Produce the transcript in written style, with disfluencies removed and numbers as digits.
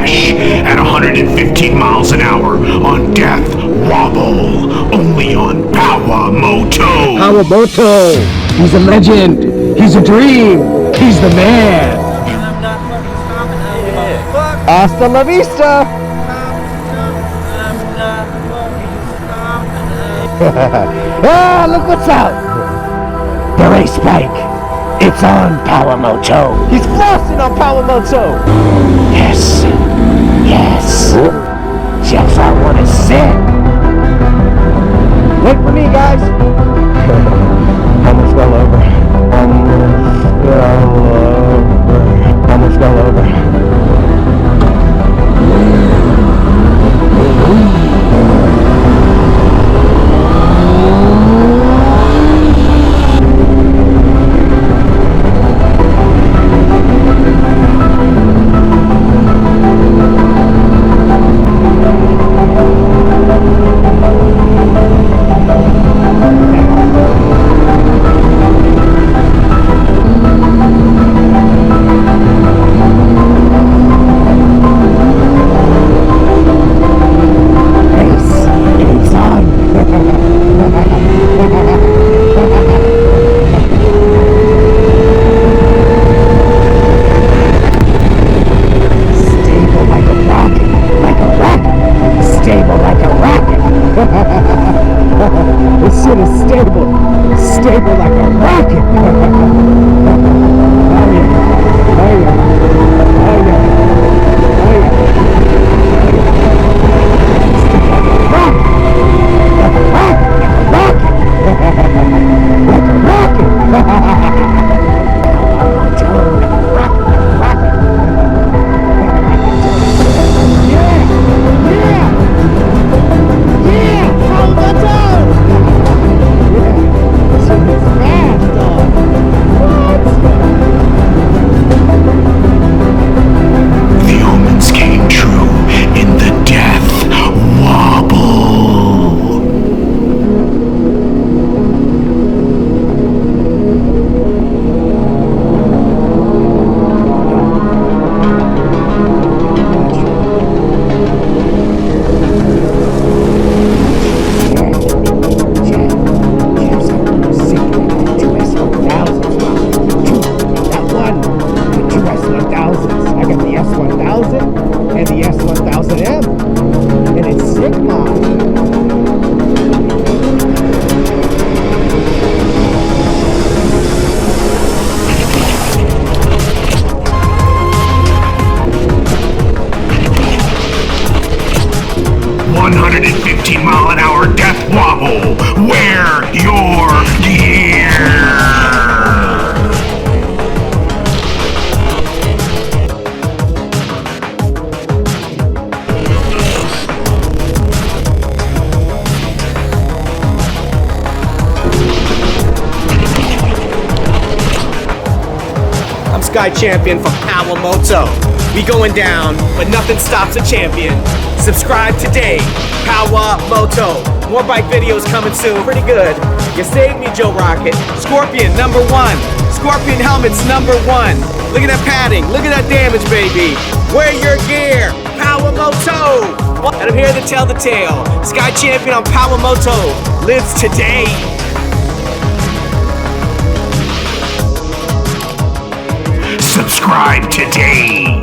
crash at 115 miles an hour on Death Wobble, only on Powamoto. Powamoto! He's a legend! He's a dream! He's the man! Hasta la vista! Ah, look what's out! The race bike! It's on Powamoto! He's flossing on Powamoto! Yes! Yes! Just I want to sit! Wait for me, guys! Almost fell over. Almost fell over. This shit is stable like a rocket. Oh yeah, oh yeah, oh yeah, oh yeah. Like a rocket, like a rocket. The omens came true in the Death Wobble. I got the S1000 and the S1000M, and it's Sigma. $115-mile-an-hour Death Wobble. Wear your gear. I'm Sky Champion from Powamoto. We going down, but nothing stops a champion. Subscribe today, Powamoto. More bike videos coming soon. Pretty good. You saved me, Joe Rocket. Scorpion, #1. Scorpion helmets, #1. Look at that padding. Look at that damage, baby. Wear your gear, Powamoto. And I'm here to tell the tale. Sky Champion on Powamoto lives today. Subscribe today.